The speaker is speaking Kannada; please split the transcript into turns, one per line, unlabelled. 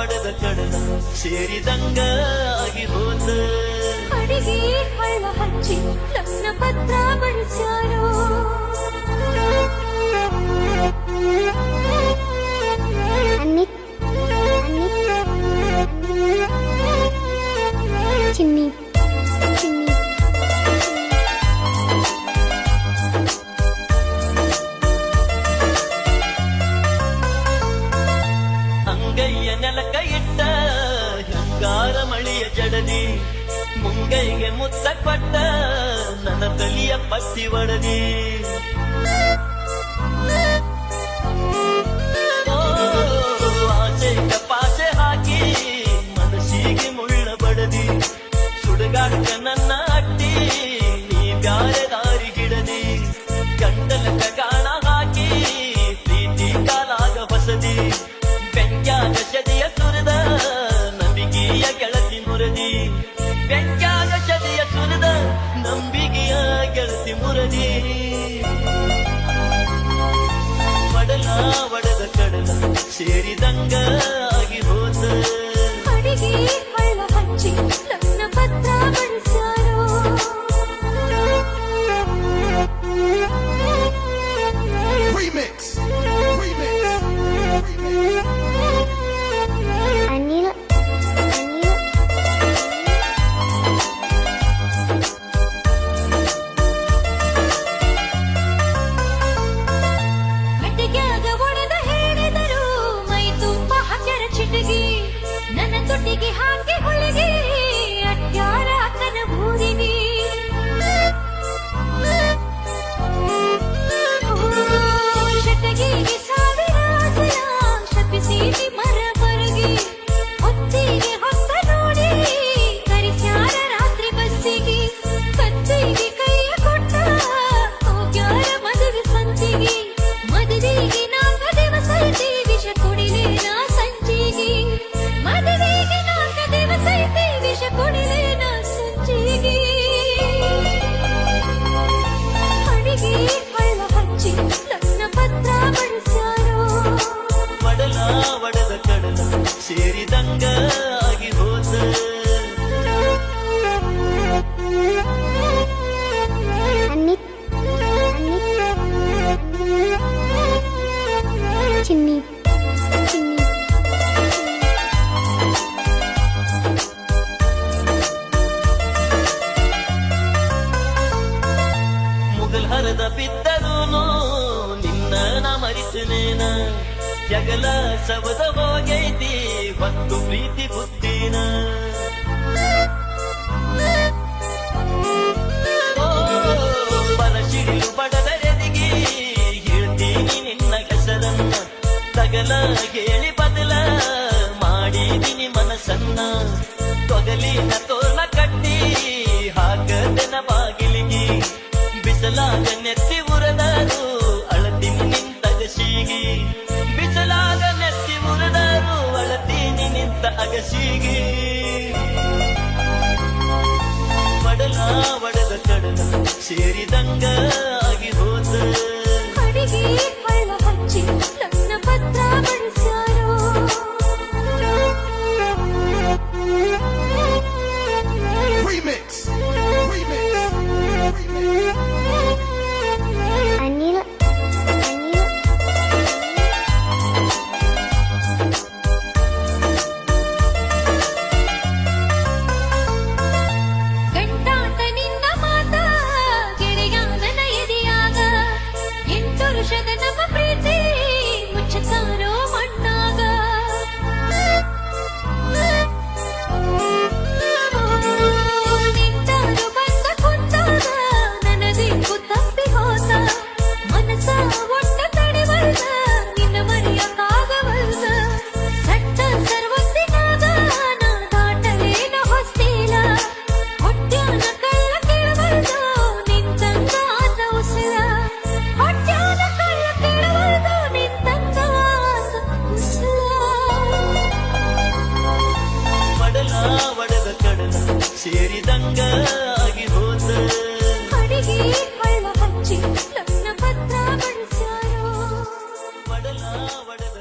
ಒಡೆದ ಕಡಲ ಸೇರಿದಂಗ ಆಗಿ ಹೋದ
ಅಡಿಗೆ ಹಳ್ಳ ಹಚ್ಚಿ ಲಗ್ನ ಪತ್ರ ಬಳಸ್ಯಾರೋ ಚಿನ್ನಿ ಚಿನ್ನಿ
ಅಂಗೈಯ ನೆಲಕ ಇಟ್ಟ ಹಿಂಗಾರ ಮಳಿಯ ಜಡದಿ ಮುಂಗೈಗೆ ಮುತ್ತ ಕೊಟ್ಟ ನನ್ನ ತಲಿಯ ಪಟ್ಟಿ ಒಡದಿ ಆಸೆಗ ಪಾಸೆ ಹಾಕಿ ಮನಸ್ಸಿಗೆ ಮುಳ್ಳ ಬಡದಿ ಸುಡುಗಾಟ ನನ್ನ ಅಟ್ಟಿ ನೀ ಬ್ಯಾರೆ ದಾರಿ ಗಿಡದಿ ಗಂಟಲ ಗಾಣ ಹಾಕಿ ಪ್ರೀತಿ ಕಾಲಾಗ ಹೊಸದಿ ಬೆಂಕ್ಯಾಗ ಚದಿಯ ಸುರಿದ ನಂಬಿಕೆಯ ಗೆಳತಿ ಮುರದಿ ಬೆಂಕ್ಯಾಗ ಚದಿಯ ಸುರಿದ ನಂಬಿಕೆಯ ಗೆಳತಿ ಮುರದಿ ಒಡಲ ಒಡೆದ ಕಡಲ ಸೇರಿದಂಗ ಆಗಿ ಹೋದ
ಅಡಿಗೆ ಹಳ್ಳ ಹಚ್ಚಿ ಲಗ್ನ ಪತ್ರ ಬಳಸ್ಯಾರೋ ಅನಿಲ್ ಮೆಟ್ಟಿಗ್ಯಾಗ ಒಡೆದ ಹೇಳಿದರು ಮೈ ತುಂಬ ಹಾಕ್ಯಾರ ಚಿಟಗಿ ನನ್ನ ತುಟಿಗೆ ಹಾಕಿ ಹೊಳಗಿ ಅಟ್ಯಾರ ಅಕ್ಕನ ಊರಿಗೆ ಶಟಗಿಗೆ ಸಾವಿರ ಸಲ ಶಪಿಸಿ ಮರ ಹೊರಗಿ ಹೊತ್ತಿಗೆ ಹೊತ್ತ ನೋಡಿ ಕರಿಸ್ಯಾರ ರಾತ್ರಿ ಬಸ್ಸಿಗೆ ಕತ್ತಿಗೆ ಕೈಯ ಕೊಟ್ಟ ಹೋಗ್ಯಾರ ಮದುವೆ ಸಂತಿಗೆ ಮದುವೆಗೆ 4 ದಿವಸ ಐತಿ ವಿಷ ಕುಡಿಲೇನ ಸಂಜಿಗೆ ಮದುವೆಗೆ 4 ದಿವಸ ಐತಿ ವಿಷ ಕುಡಿಲೇನ ಸಂಜಿಗೆ ಅಡಿಗೆ ಹಳ್ಳ ಹಚ್ಚಿ ಲಗ್ನ ಪತ್ರ ಬಳಸ್ಯಾರೋ
ಒಡಲ ಒಡೆದ ಕಡಲ ಸೇರಿದಂಗ ಆಗಿ ಹೋದ
ಚಿನ್ನಿ ಚಿನ್ನಿ
ಮುಗಲ್ ಹರದ ಬಿದ್ದರೂನು ನಿನ್ನ ನಾ ಮರಿಸನೇನ ಜಗಲ ಸವದ ಹೋಗೈತಿ ಹೊತ್ತು ಪ್ರೀತಿ ಬುದ್ಧಿನ ಬರಸಿಡಿಲು ಬಡದರೆದಿಗೆ ಹೇಳ್ತೀನಿ ನಿನ್ನ ಹೆಸರನ್ನ ತಗಲ ಹೇಳಿ ಬದಲ ಮಾಡಿದಿನಿ ಮನಸ್ಸನ್ನ ತೊಗಲಿನ ತೋರ್ನ ಕಟ್ಟಿ ಹಾಕದನ ಬಾಗಿಲಿಗೆ ಬಿಸಲಾಗ ನೆತ್ತಿ ಉರದರು ಅಳತೀನಿ ನಿಂತಗಸಿಗೆ ಬಿಸಲಾಗ ನೆತ್ತಿ ಉರದರು ಅಳತೀನಿ ನಿಂತ ಅಗಸಿಗೆ ಒಡಲ ಒಡೆದ ಕಡಲ ಸೇರಿದಂಗ ಆಗಿ ಹೋದ
ಅಡಿಗೆ ಹಳ್ಳ ಹಚ್ಚಿ ಲಗ್ನ ಪತ್ರ ಬಳಸ್ಯಾರೋ ಅನಿಲ್ ಗಂಟಾಟ ನಿನ್ನ ಮಾತ ಗೆಳೆಯ ನನ್ನ ಎದೆಯಾಗ 8 ವರ್ಷದ ನಮ್ಮ ಪ್ರೀತಿ ಮುಚ್ಚತಾರೋ ಮಣ್ಣಾಗ ನಿಂತಾರು ಬಂದ ಕುಂತಾಗ ನನದೇ ತಪ್ಪಿ ಹೋದ ಮನಸ ಒಟ್ಟ ತಡೆವಲ್ದ ನಿನ್ನ ಮರೆಯಕ್ಕಾಗವಲ್ದ ಸಟ್ಟ ಸರ್ವತ್ತಿನಾಗ ನಾ ದಾಟಲೇನ ಹೊಸ್ತಿಲ ಹೊಟ್ಯಾನ ಕಳ್ಳ ಕೇಳವಲ್ದು ನಿಂತಂಗ ಆತ ಉಸಿರ ಹೊಟ್ಯಾನ ಕಳ್ಳ ಕೇಳವಲ್ದು ನಿಂತಂಗ ಆತ ಉಸಿರ
ಒಡಲ ಒಡೆದ ಕಡಲ ಸೇರಿದಂಗ ಆಗಿ ಹೋದ
ಅಡಿಗೆ ಹಳ್ಳ ಹಚ್ಚಿ ಲಗ್ನ ಪತ್ರ ಬಳಸ್ಯಾರೋ
ಒಡಲ ಒಡೆದ